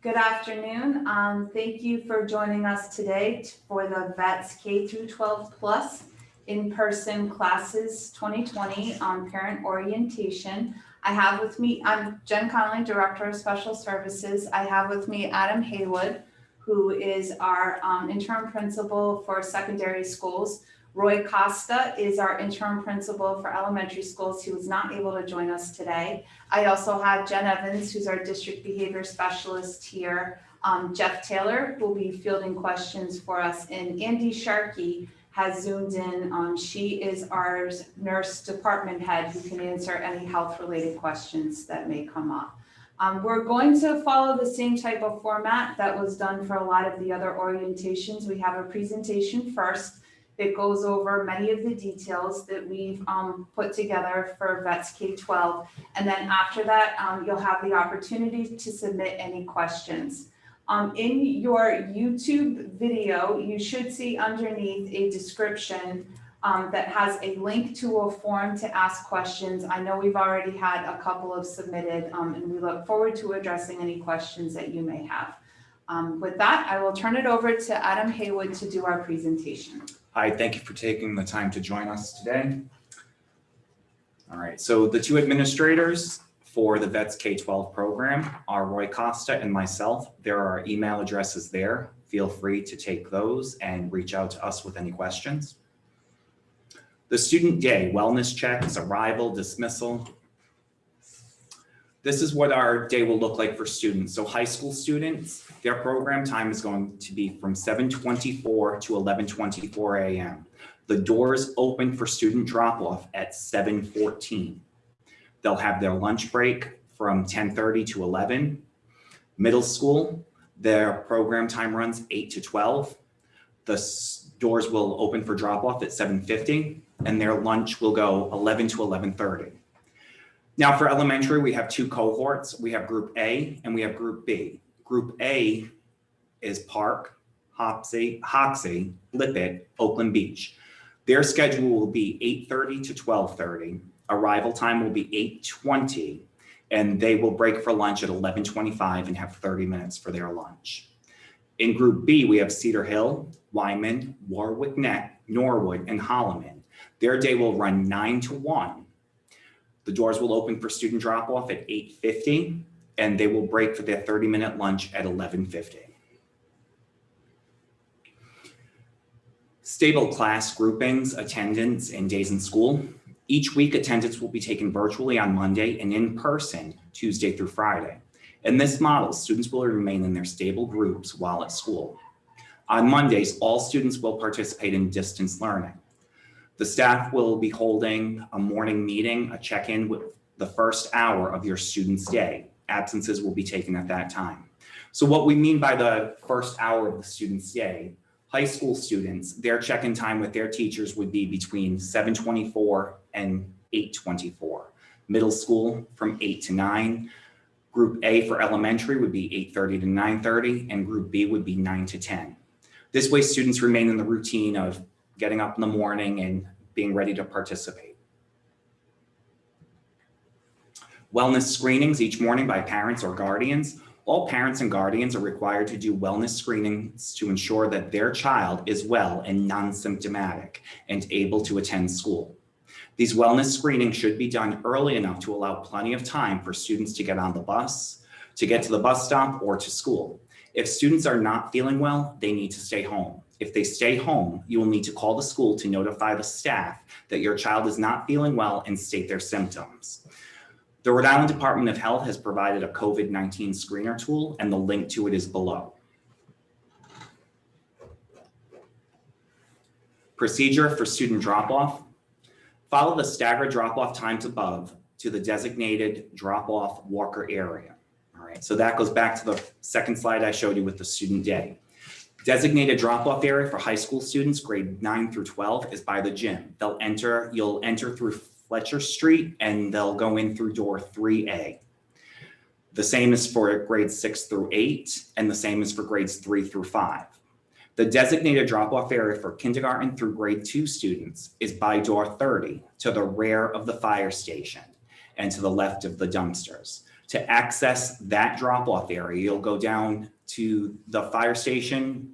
Good afternoon. Thank you for joining us today for the VETS K-12 Plus in-person classes 2020 on parent orientation. I have with me, I'm Jen Conley, Director of Special Services. I have with me Adam Haywood, who is our interim principal for secondary schools. Roy Costa is our interim principal for elementary schools. He was not able to join us today. I also have Jen Evans, who's our district behavior specialist here. Jeff Taylor will be fielding questions for us, and Andy Sharkey has zoomed in. She is our nurse department head who can answer any health related questions that may come up. We're going to follow the same type of format that was done for a lot of the other orientations. We have a presentation first that goes over many of the details that we've put together for VETS K-12. And then after that, you'll have the opportunity to submit any questions. In your YouTube video, you should see underneath a description that has a link to a form to ask questions. I know we've already had a couple of submitted, and we look forward to addressing any questions that you may have. With that, I will turn it over to Adam Haywood to do our presentation. Hi, thank you for taking the time to join us today. All right, so the two administrators for the VETS K-12 program are Roy Costa and myself. There are email addresses there. Feel free to take those and reach out to us with any questions. The student day, wellness checks, arrival, dismissal. This is what our day will look like for students. So high school students, their program time is going to be from 7:24 to 11:24 a.m. The doors open for student drop-off at 7:14. They'll have their lunch break from 10:30 to 11. Middle school, their program time runs 8 to 12. The doors will open for drop-off at 7:50, and their lunch will go 11 to 11:30. Now for elementary, we have two cohorts. We have Group A and we have Group B. Group A is Park, Hoxie, Lippitt, Oakland Beach. Their schedule will be 8:30 to 12:30. Arrival time will be 8:20, and they will break for lunch at 11:25 and have 30 minutes for their lunch. In Group B, we have Cedar Hill, Wyman, Warwick Neck, Norwood, and Holloman. Their day will run 9 to 1. The doors will open for student drop-off at 8:50, and they will break for their 30-minute lunch at 11:50. Stable class groupings, attendance, and days in school. Each week, attendance will be taken virtually on Monday and in person Tuesday through Friday. In this model, students will remain in their stable groups while at school. On Mondays, all students will participate in distance learning. The staff will be holding a morning meeting, a check-in with the first hour of your student's day. Absences will be taken at that time. So what we mean by the first hour of the student's day, high school students, their check-in time with their teachers would be between 7:24 and 8:24. Middle school from 8 to 9. Group A for elementary would be 8:30 to 9:30, and Group B would be 9 to 10. This way, students remain in the routine of getting up in the morning and being ready to participate. Wellness screenings each morning by parents or guardians. All parents and guardians are required to do wellness screenings to ensure that their child is well and non-symptomatic and able to attend school. These wellness screenings should be done early enough to allow plenty of time for students to get on the bus, to get to the bus stop, or to school. If students are not feeling well, they need to stay home. If they stay home, you will need to call the school to notify the staff that your child is not feeling well and state their symptoms. The Rhode Island Department of Health has provided a COVID-19 screener tool, and the link to it is below. Procedure for student drop-off. Follow the staggered drop-off times above to the designated drop-off walker area. All right, so that goes back to the second slide I showed you with the student day. Designated drop-off area for high school students, grade 9 through 12, is by the gym. You'll enter through Fletcher Street, and they'll go in through door 3A. The same is for grades 6 through 8, and the same is for grades 3 through 5. The designated drop-off area for kindergarten through grade 2 students is by door 30 to the rear of the fire station and to the left of the dumpsters. To access that drop-off area, you'll go down to the fire station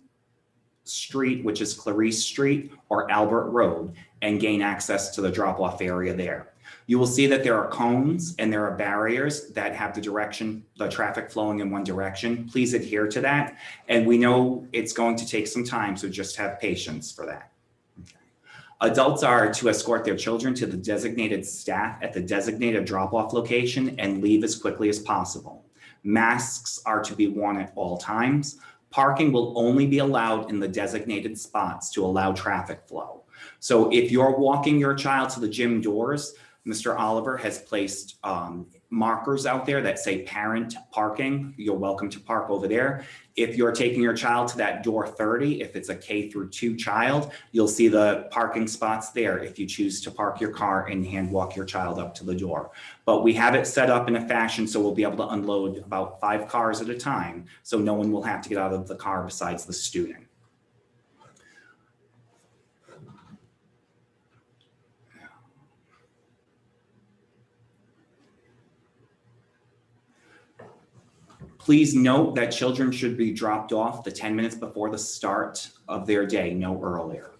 street, which is Clarice Street or Albert Road, and gain access to the drop-off area there. You will see that there are cones and there are barriers that have the traffic flowing in one direction. Please adhere to that. And we know it's going to take some time, so just have patience for that. Adults are to escort their children to the designated staff at the designated drop-off location and leave as quickly as possible. Masks are to be worn at all times. Parking will only be allowed in the designated spots to allow traffic flow. So if you're walking your child to the gym doors, Mr. Oliver has placed markers out there that say parent parking. You're welcome to park over there. If you're taking your child to that door 30, if it's a K-2 child, you'll see the parking spots there if you choose to park your car and hand walk your child up to the door. But we have it set up in a fashion so we'll be able to unload about 5 cars at a time, so no one will have to get out of the car besides the student. Please note that children should be dropped off the 10 minutes before the start of their day, no earlier.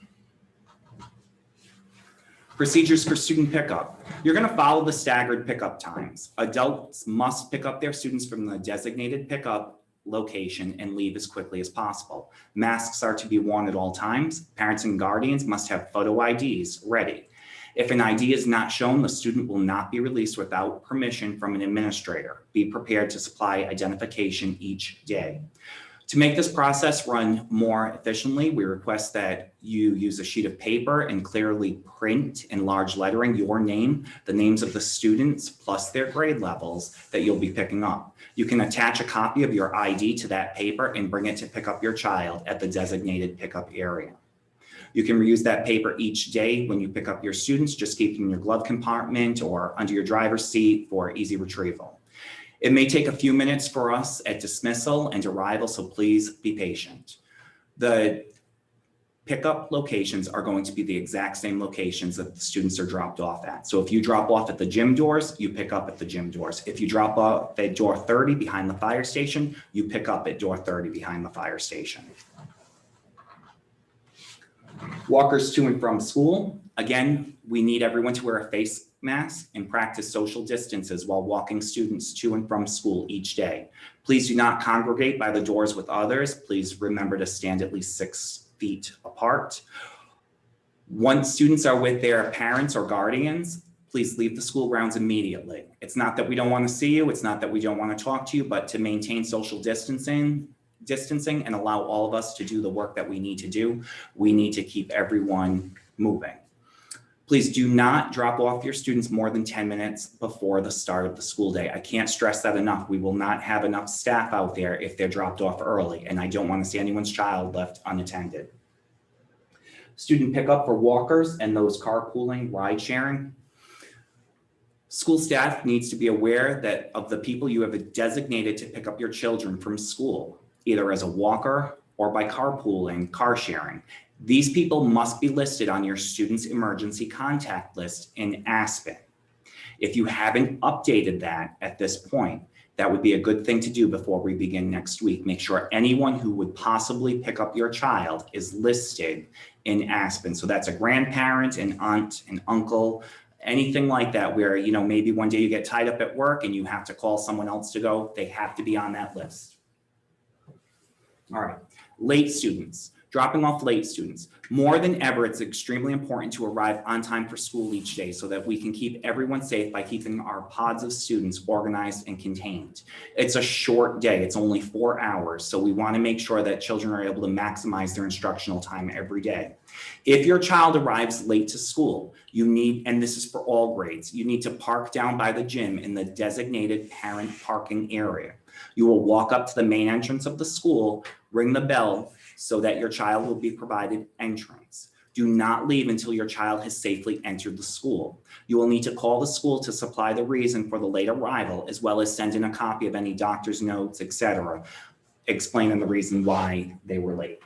Procedures for student pickup. You're going to follow the staggered pickup times. Adults must pick up their students from the designated pickup location and leave as quickly as possible. Masks are to be worn at all times. Parents and guardians must have photo IDs ready. If an ID is not shown, the student will not be released without permission from an administrator. Be prepared to supply identification each day. To make this process run more efficiently, we request that you use a sheet of paper and clearly print in large lettering your name, the names of the students, plus their grade levels that you'll be picking up. You can attach a copy of your ID to that paper and bring it to pick up your child at the designated pickup area. You can reuse that paper each day when you pick up your students, just keep it in your glove compartment or under your driver's seat for easy retrieval. It may take a few minutes for us at dismissal and arrival, so please be patient. The pickup locations are going to be the exact same locations that the students are dropped off at. So if you drop off at the gym doors, you pick up at the gym doors. If you drop off at door 30 behind the fire station, you pick up at door 30 behind the fire station. Walkers to and from school. Again, we need everyone to wear a face mask and practice social distances while walking students to and from school each day. Please do not congregate by the doors with others. Please remember to stand at least 6 feet apart. Once students are with their parents or guardians, please leave the school grounds immediately. It's not that we don't want to see you. It's not that we don't want to talk to you, but to maintain social distancing and allow all of us to do the work that we need to do, we need to keep everyone moving. Please do not drop off your students more than 10 minutes before the start of the school day. I can't stress that enough. We will not have enough staff out there if they're dropped off early, and I don't want to see anyone's child left unattended. Student pickup for walkers and those carpooling, ride sharing. School staff needs to be aware that of the people you have designated to pick up your children from school, either as a walker or by carpooling, car sharing. These people must be listed on your student's emergency contact list in Aspen. If you haven't updated that at this point, that would be a good thing to do before we begin next week. Make sure anyone who would possibly pick up your child is listed in Aspen. So that's a grandparent, an aunt, an uncle, anything like that where, maybe one day you get tied up at work and you have to call someone else to go. They have to be on that list. All right, late students. Dropping off late students. More than ever, it's extremely important to arrive on time for school each day so that we can keep everyone safe by keeping our pods of students organized and contained. It's a short day, it's only 4 hours, so we want to make sure that children are able to maximize their instructional time every day. If your child arrives late to school, you need, and this is for all grades, you need to park down by the gym in the designated parent parking area. You will walk up to the main entrance of the school, ring the bell, so that your child will be provided entrance. Do not leave until your child has safely entered the school. You will need to call the school to supply the reason for the late arrival, as well as send in a copy of any doctor's notes, etc., explaining the reason why they were late.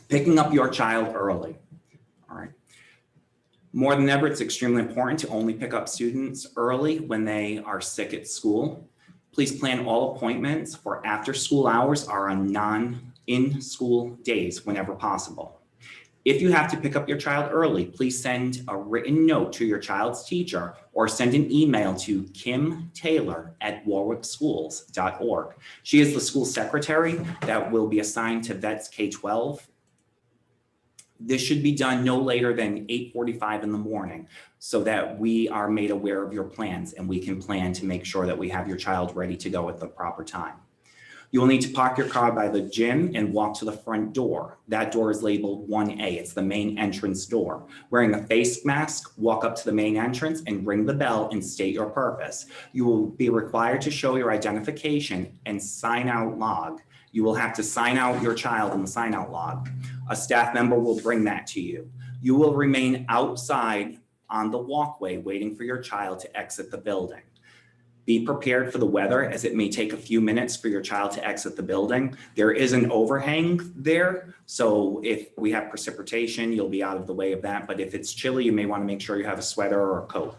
Picking up your child early. All right. More than ever, it's extremely important to only pick up students early when they are sick at school. Please plan all appointments for after school hours or on in-school days whenever possible. If you have to pick up your child early, please send a written note to your child's teacher or send an email to kimtaylor@warwickschools.org. She is the school secretary that will be assigned to Vets K-12. This should be done no later than 8:45 in the morning so that we are made aware of your plans and we can plan to make sure that we have your child ready to go at the proper time. You will need to park your car by the gym and walk to the front door. That door is labeled 1A. It's the main entrance door. Wearing a face mask, walk up to the main entrance and ring the bell and state your purpose. You will be required to show your identification and sign out log. You will have to sign out your child in the sign out log. A staff member will bring that to you. You will remain outside on the walkway waiting for your child to exit the building. Be prepared for the weather as it may take a few minutes for your child to exit the building. There is an overhang there, so if we have precipitation, you'll be out of the way of that. But if it's chilly, you may want to make sure you have a sweater or a coat.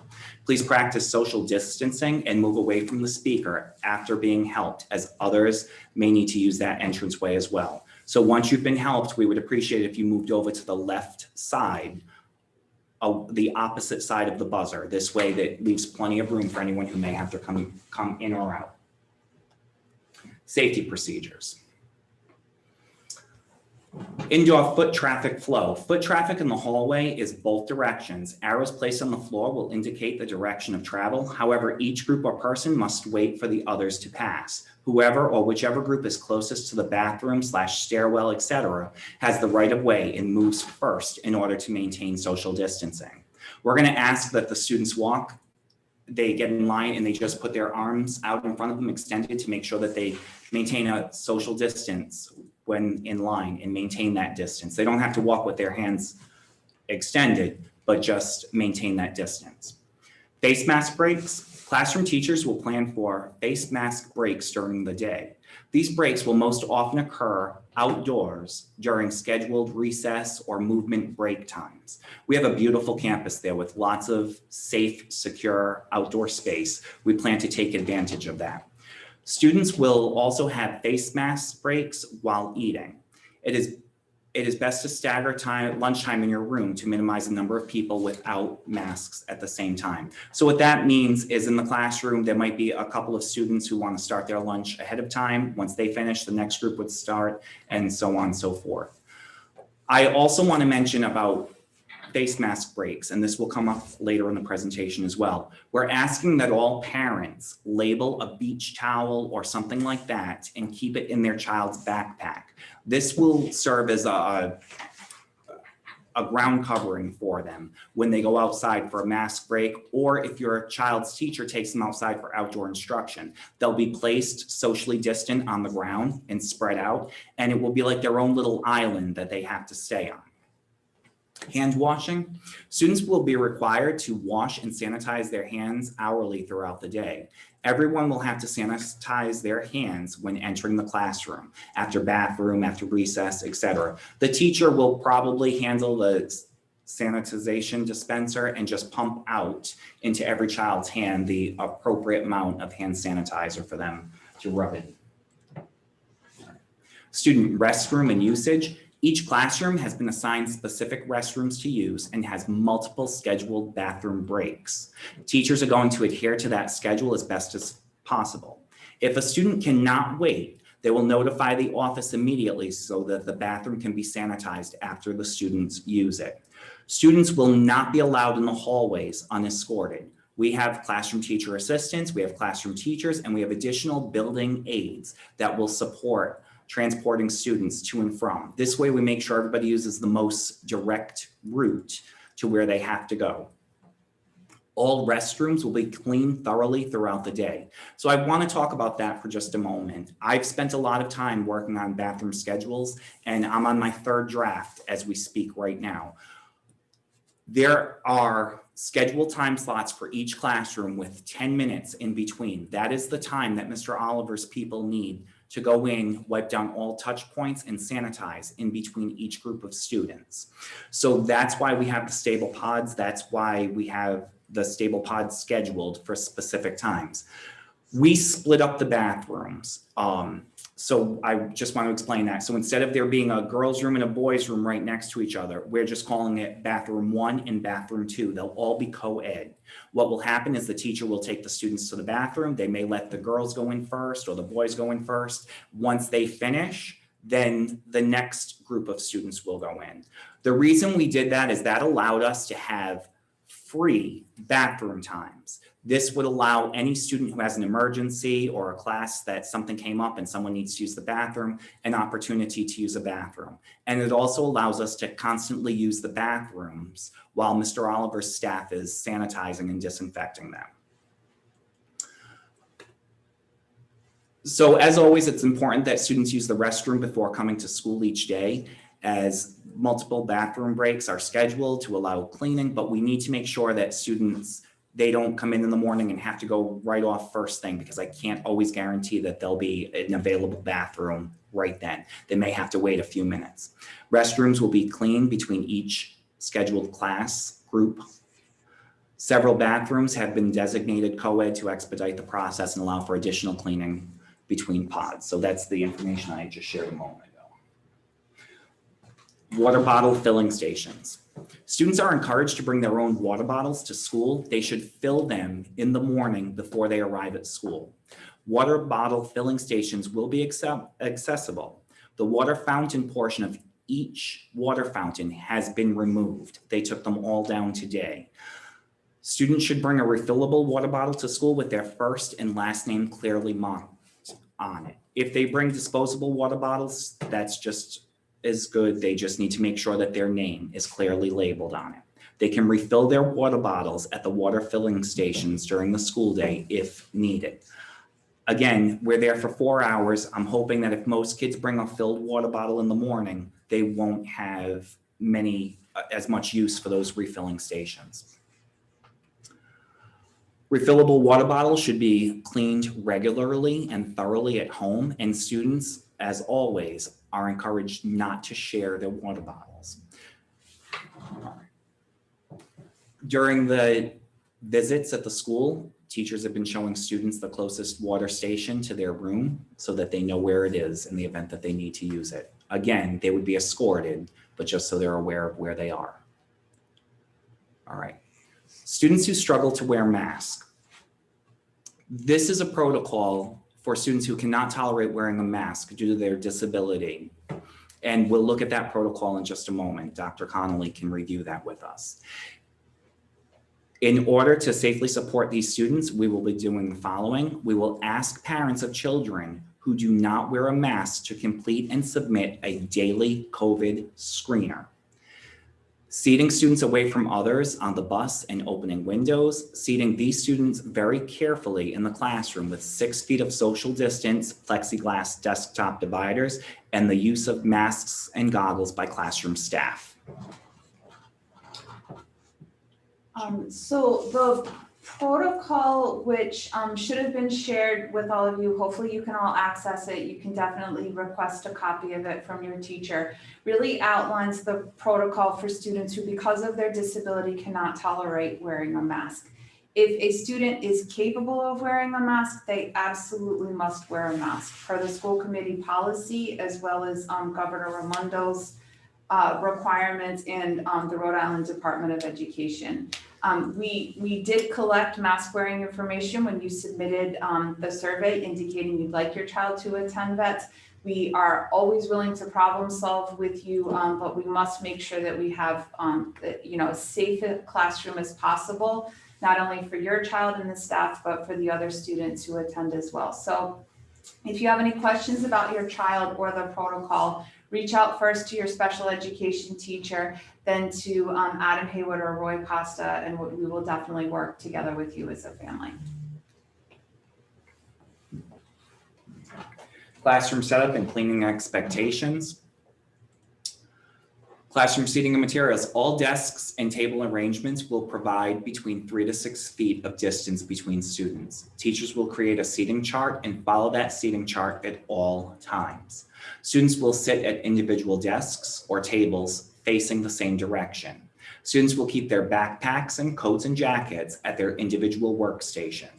Please practice social distancing and move away from the speaker after being helped, as others may need to use that entranceway as well. So once you've been helped, we would appreciate it if you moved over to the left side, the opposite side of the buzzer. This way that leaves plenty of room for anyone who may have to come in or out. Safety procedures. Indoor foot traffic flow. Foot traffic in the hallway is both directions. Arrows placed on the floor will indicate the direction of travel. However, each group or person must wait for the others to pass. Whoever or whichever group is closest to the bathroom / stairwell, etc., has the right of way and moves first in order to maintain social distancing. We're going to ask that the students they get in line and they just put their arms out in front of them extended to make sure that they maintain a social distance when in line and maintain that distance. They don't have to walk with their hands extended, but just maintain that distance. Face mask breaks. Classroom teachers will plan for face mask breaks during the day. These breaks will most often occur outdoors during scheduled recess or movement break times. We have a beautiful campus there with lots of safe, secure outdoor space. We plan to take advantage of that. Students will also have face mask breaks while eating. It is best to stagger lunchtime in your room to minimize the number of people without masks at the same time. So what that means is in the classroom, there might be a couple of students who want to start their lunch ahead of time. Once they finish, the next group would start, and so on and so forth. I also want to mention about face mask breaks, and this will come up later in the presentation as well. We're asking that all parents label a beach towel or something like that and keep it in their child's backpack. This will serve as a ground covering for them when they go outside for a mask break, or if your child's teacher takes them outside for outdoor instruction. They'll be placed socially distant on the ground and spread out, and it will be like their own little island that they have to stay on. Hand washing. Students will be required to wash and sanitize their hands hourly throughout the day. Everyone will have to sanitize their hands when entering the classroom, after bathroom, after recess, etc. The teacher will probably handle the sanitization dispenser and just pump out into every child's hand the appropriate amount of hand sanitizer for them to rub in. Student restroom and usage. Each classroom has been assigned specific restrooms to use and has multiple scheduled bathroom breaks. Teachers are going to adhere to that schedule as best as possible. If a student cannot wait, they will notify the office immediately so that the bathroom can be sanitized after the students use it. Students will not be allowed in the hallways unescorted. We have classroom teacher assistants, we have classroom teachers, and we have additional building aides that will support transporting students to and from. This way we make sure everybody uses the most direct route to where they have to go. All restrooms will be cleaned thoroughly throughout the day. So I want to talk about that for just a moment. I've spent a lot of time working on bathroom schedules, and I'm on my third draft as we speak right now. There are scheduled time slots for each classroom with 10 minutes in between. That is the time that Mr. Oliver's people need to go in, wipe down all touch points, and sanitize in between each group of students. So that's why we have the stable pods. That's why we have the stable pods scheduled for specific times. We split up the bathrooms. So I just want to explain that. So instead of there being a girls' room and a boys' room right next to each other, we're just calling it bathroom 1 and bathroom 2. They'll all be co-ed. What will happen is the teacher will take the students to the bathroom. They may let the girls go in first or the boys go in first. Once they finish, then the next group of students will go in. The reason we did that is that allowed us to have free bathroom times. This would allow any student who has an emergency or a class that something came up and someone needs to use the bathroom, an opportunity to use a bathroom. And it also allows us to constantly use the bathrooms while Mr. Oliver's staff is sanitizing and disinfecting them. So as always, it's important that students use the restroom before coming to school each day, as multiple bathroom breaks are scheduled to allow cleaning, but we need to make sure that students, they don't come in the morning and have to go right off first thing, because I can't always guarantee that there'll be an available bathroom right then. They may have to wait a few minutes. Restrooms will be cleaned between each scheduled class group. Several bathrooms have been designated co-ed to expedite the process and allow for additional cleaning between pods. So that's the information I just shared a moment ago. Water bottle filling stations. Students are encouraged to bring their own water bottles to school. They should fill them in the morning before they arrive at school. Water bottle filling stations will be accessible. The water fountain portion of each water fountain has been removed. They took them all down today. Students should bring a refillable water bottle to school with their first and last name clearly marked on it. If they bring disposable water bottles, that's just as good. They just need to make sure that their name is clearly labeled on it. They can refill their water bottles at the water filling stations during the school day if needed. Again, we're there for 4 hours. I'm hoping that if most kids bring a filled water bottle in the morning, they won't have as much use for those refilling stations. Refillable water bottles should be cleaned regularly and thoroughly at home, and students, as always, are encouraged not to share their water bottles. During the visits at the school, teachers have been showing students the closest water station to their room so that they know where it is in the event that they need to use it. Again, they would be escorted, but just so they're aware of where they are. All right. Students who struggle to wear masks. This is a protocol for students who cannot tolerate wearing a mask due to their disability. And we'll look at that protocol in just a moment. Dr. Connolly can review that with us. In order to safely support these students, we will be doing the following. We will ask parents of children who do not wear a mask to complete and submit a daily COVID screener. Seating students away from others on the bus and opening windows, seating these students very carefully in the classroom with 6 feet of social distance, plexiglass desktop dividers, and the use of masks and goggles by classroom staff. So the protocol, which should have been shared with all of you, hopefully you can all access it. You can definitely request a copy of it from your teacher. Really outlines the protocol for students who, because of their disability, cannot tolerate wearing a mask. If a student is capable of wearing a mask, they absolutely must wear a mask per the school committee policy, as well as Governor Raimondo's requirements and the Rhode Island Department of Education. We did collect mask wearing information when you submitted the survey indicating you'd like your child to attend vets. We are always willing to problem solve with you, but we must make sure that we have as safe a classroom as possible, not only for your child and the staff, but for the other students who attend as well. So if you have any questions about your child or the protocol, reach out first to your special education teacher, then to Adam Haywood or Roy Costa, and we will definitely work together with you as a family. Classroom setup and cleaning expectations. Classroom seating and materials. All desks and table arrangements will provide between 3 to 6 feet of distance between students. Teachers will create a seating chart and follow that seating chart at all times. Students will sit at individual desks or tables facing the same direction. Students will keep their backpacks and coats and jackets at their individual workstation.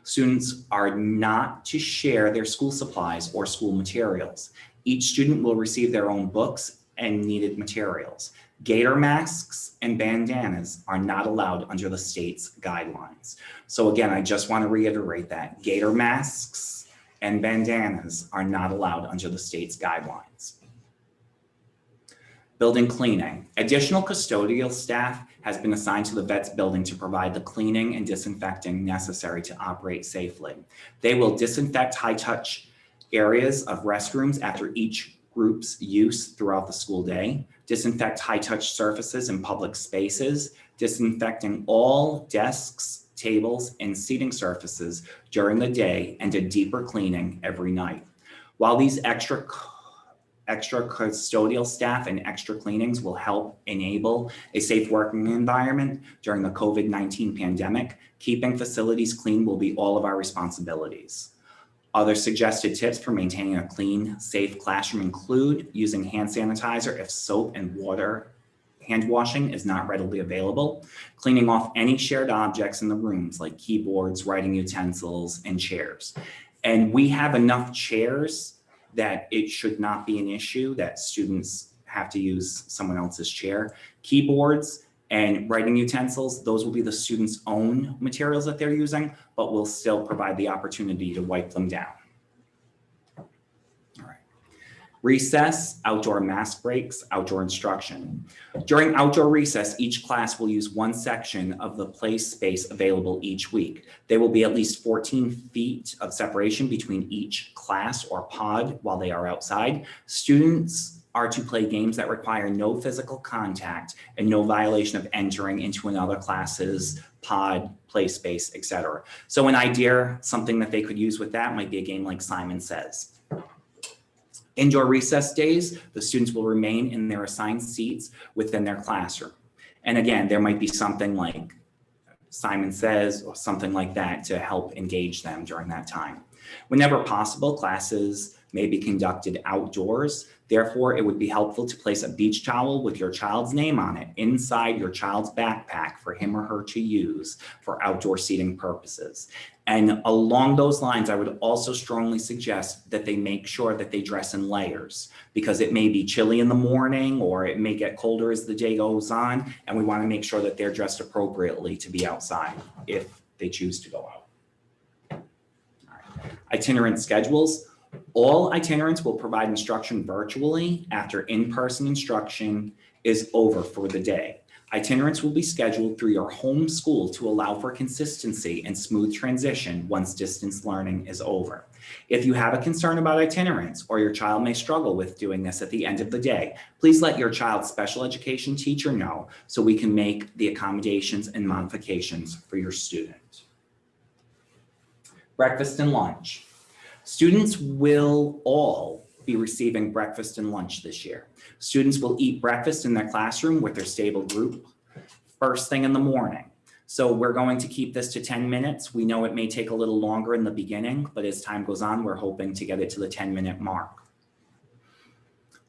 Students are not to share their school supplies or school materials. Each student will receive their own books and needed materials. Gator masks and bandanas are not allowed under the state's guidelines. So again, I just want to reiterate that gator masks and bandanas are not allowed under the state's guidelines. Building cleaning. Additional custodial staff has been assigned to the VETS building to provide the cleaning and disinfecting necessary to operate safely. They will disinfect high-touch areas of restrooms after each group's use throughout the school day, disinfect high-touch surfaces in public spaces, disinfecting all desks, tables, and seating surfaces during the day, and a deeper cleaning every night. While these extra custodial staff and extra cleanings will help enable a safe working environment during the COVID-19 pandemic, keeping facilities clean will be all of our responsibilities. Other suggested tips for maintaining a clean, safe classroom include using hand sanitizer if soap and water hand washing is not readily available, cleaning off any shared objects in the rooms like keyboards, writing utensils, and chairs. And we have enough chairs that it should not be an issue that students have to use someone else's chair. Keyboards and writing utensils, those will be the students' own materials that they're using, but we'll still provide the opportunity to wipe them down. All right. Recess, outdoor mask breaks, outdoor instruction. During outdoor recess, each class will use one section of the play space available each week. There will be at least 14 feet of separation between each class or pod while they are outside. Students are to play games that require no physical contact and no violation of entering into another class's pod, play space, etc. So an idea, something that they could use with that might be a game like Simon Says. Indoor recess days, the students will remain in their assigned seats within their classroom. And again, there might be something like Simon Says or something like that to help engage them during that time. Whenever possible, classes may be conducted outdoors. Therefore, it would be helpful to place a beach towel with your child's name on it inside your child's backpack for him or her to use for outdoor seating purposes. And along those lines, I would also strongly suggest that they make sure that they dress in layers because it may be chilly in the morning or it may get colder as the day goes on. And we want to make sure that they're dressed appropriately to be outside if they choose to go out. All right. Itinerant schedules. All itinerants will provide instruction virtually after in-person instruction is over for the day. Itinerants will be scheduled through your home school to allow for consistency and smooth transition once distance learning is over. If you have a concern about itinerants or your child may struggle with doing this at the end of the day, please let your child's special education teacher know so we can make the accommodations and modifications for your student. Breakfast and lunch. Students will all be receiving breakfast and lunch this year. Students will eat breakfast in their classroom with their stable group first thing in the morning. So we're going to keep this to 10 minutes. We know it may take a little longer in the beginning, but as time goes on, we're hoping to get it to the 10-minute mark.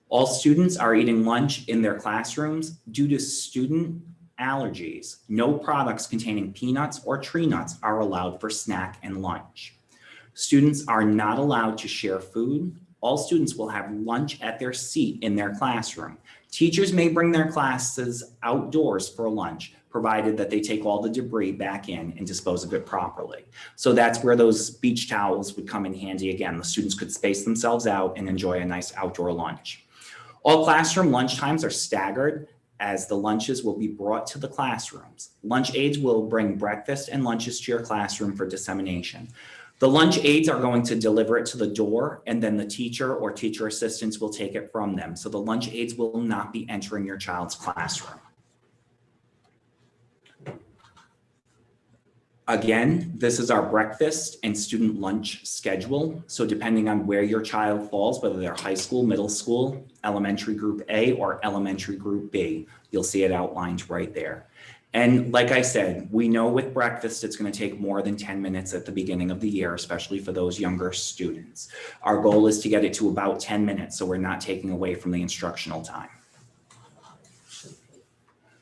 All students are eating lunch in their classrooms due to student allergies. No products containing peanuts or tree nuts are allowed for snack and lunch. Students are not allowed to share food. All students will have lunch at their seat in their classroom. Teachers may bring their classes outdoors for lunch, provided that they take all the debris back in and dispose of it properly. So that's where those beach towels would come in handy again. The students could space themselves out and enjoy a nice outdoor lunch. All classroom lunch times are staggered as the lunches will be brought to the classrooms. Lunch aides will bring breakfast and lunches to your classroom for dissemination. The lunch aides are going to deliver it to the door and then the teacher or teacher assistants will take it from them. So the lunch aides will not be entering your child's classroom. Again, this is our breakfast and student lunch schedule. So depending on where your child falls, whether they're high school, middle school, elementary group A, or elementary group B, you'll see it outlined right there. And like I said, we know with breakfast, it's going to take more than 10 minutes at the beginning of the year, especially for those younger students. Our goal is to get it to about 10 minutes, so we're not taking away from the instructional time.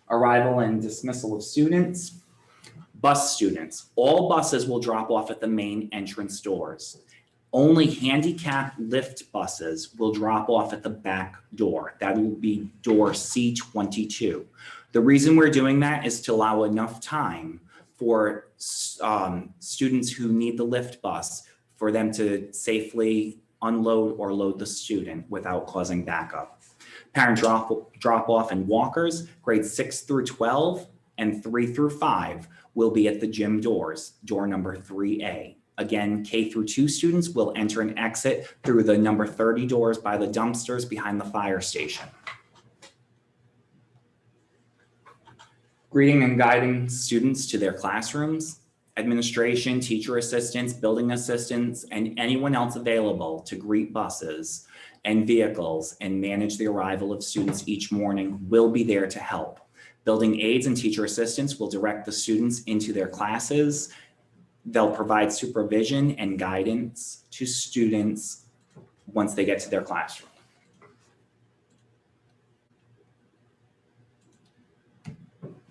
Arrival and dismissal of students. Bus students, all buses will drop off at the main entrance doors. Only handicap lift buses will drop off at the back door. That will be door C22. The reason we're doing that is to allow enough time for students who need the lift bus for them to safely unload or load the student without causing backup. Parent drop off and walkers, grades 6 through 12 and 3 through 5 will be at the gym doors, door number 3A. Again, K through 2 students will enter and exit through the number 30 doors by the dumpsters behind the fire station. Greeting and guiding students to their classrooms. Administration, teacher assistants, building assistants, and anyone else available to greet buses and vehicles and manage the arrival of students each morning will be there to help. Building aides and teacher assistants will direct the students into their classes. They'll provide supervision and guidance to students once they get to their classroom.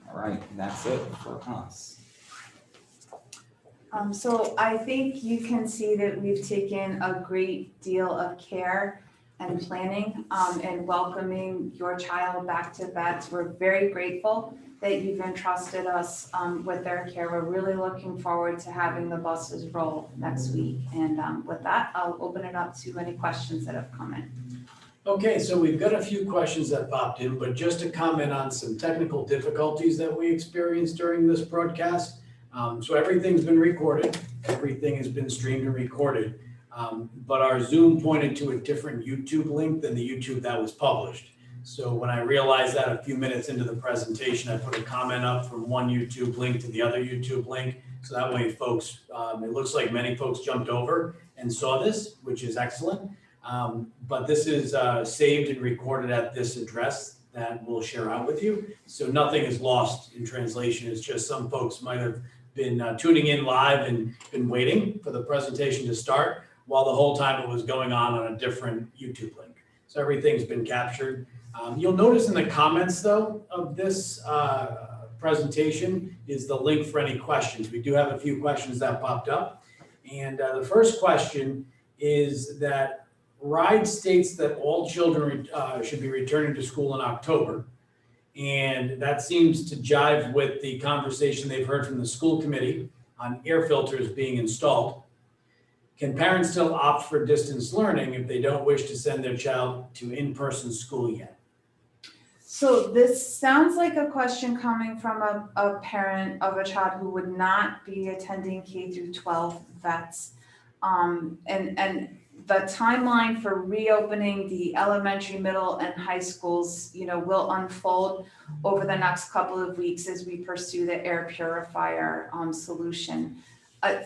All right, that's it for us. So I think you can see that we've taken a great deal of care and planning and welcoming your child back to vets. We're very grateful that you've entrusted us with their care. We're really looking forward to having the buses roll next week. And with that, I'll open it up to any questions that have come in. Okay, so we've got a few questions that popped in, but just to comment on some technical difficulties that we experienced during this broadcast. So everything's been recorded, everything has been streamed and recorded. But our Zoom pointed to a different YouTube link than the YouTube that was published. So when I realized that a few minutes into the presentation, I put a comment up from one YouTube link to the other YouTube link. So that way folks, it looks like many folks jumped over and saw this, which is excellent. But this is saved and recorded at this address that we'll share out with you. So nothing is lost in translation. It's just some folks might have been tuning in live and been waiting for the presentation to start while the whole time it was going on a different YouTube link. So everything's been captured. You'll notice in the comments though of this presentation is the link for any questions. We do have a few questions that popped up. And the first question is that RIDE states that all children should be returning to school in October. And that seems to jive with the conversation they've heard from the school committee on air filters being installed. Can parents still opt for distance learning if they don't wish to send their child to in-person school yet? So this sounds like a question coming from a parent of a child who would not be attending K through 12 vets. And the timeline for reopening the elementary, middle, and high schools, will unfold over the next couple of weeks as we pursue the air purifier solution.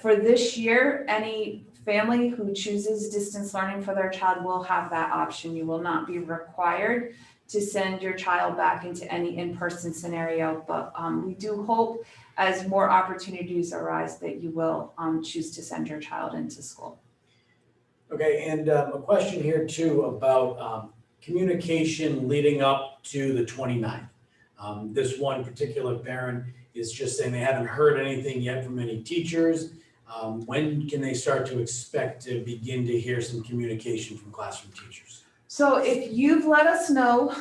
For this year, any family who chooses distance learning for their child will have that option. You will not be required to send your child back into any in-person scenario, but we do hope as more opportunities arise that you will choose to send your child into school. Okay, and a question here too about communication leading up to the 29th. This one particular parent is just saying they haven't heard anything yet from any teachers. When can they start to expect to begin to hear some communication from classroom teachers? So if you've let us know,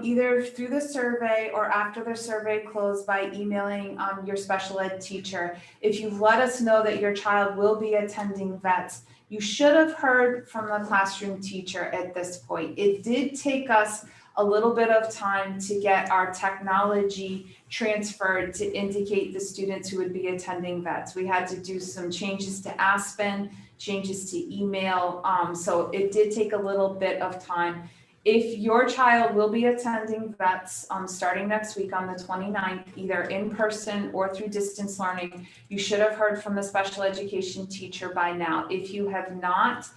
either through the survey or after the survey closed by emailing your special ed teacher, if you've let us know that your child will be attending vets, you should have heard from the classroom teacher at this point. It did take us a little bit of time to get our technology transferred to indicate the students who would be attending vets. We had to do some changes to Aspen, changes to email. So it did take a little bit of time. If your child will be attending VETS starting next week on the 29th, either in person or through distance learning, you should have heard from the special education teacher by now. If you have not,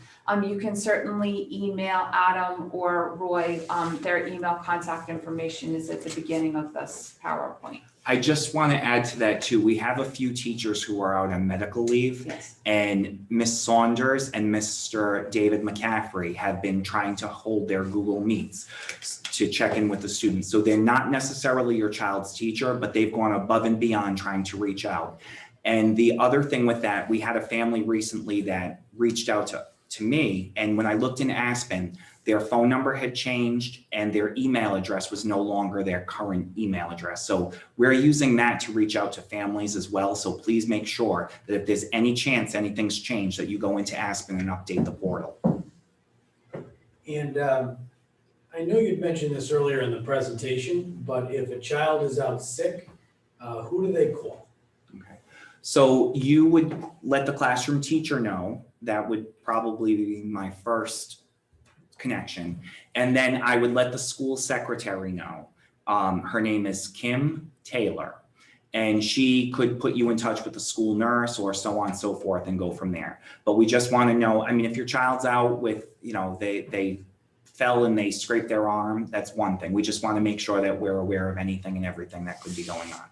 you can certainly email Adam or Roy. Their email contact information is at the beginning of this PowerPoint. I just want to add to that too. We have a few teachers who are out on medical leave. Yes. And Ms. Saunders and Mr. David McCaffrey have been trying to hold their Google Meets to check in with the students. So they're not necessarily your child's teacher, but they've gone above and beyond trying to reach out. And the other thing with that, we had a family recently that reached out to me. And when I looked in Aspen, their phone number had changed and their email address was no longer their current email address. So we're using that to reach out to families as well. So please make sure that if there's any chance anything's changed, that you go into Aspen and update the portal. And I know you'd mentioned this earlier in the presentation, but if a child is out sick, who do they call? Okay. So you would let the classroom teacher know. That would probably be my first connection. And then I would let the school secretary know. Her name is Kim Taylor, and she could put you in touch with the school nurse or so on and so forth and go from there. But we just want to know, I mean, if your child's out with, they fell and they scraped their arm, that's one thing. We just want to make sure that we're aware of anything and everything that could be going on.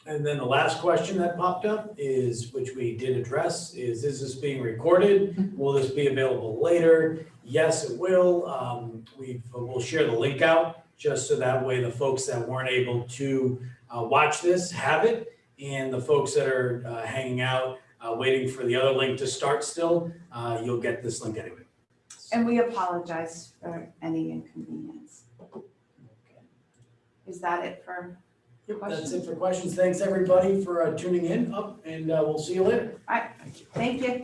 And then the last question that popped up is, which we did address, is this being recorded? Will this be available later? Yes, it will. We'll share the link out just so that way the folks that weren't able to watch this have it, and the folks that are hanging out, waiting for the other link to start still, you'll get this link anyway. And we apologize for any inconvenience. Is that it for questions? That's it for questions. Thanks, everybody, for tuning in, and we'll see you later. All right, thank you.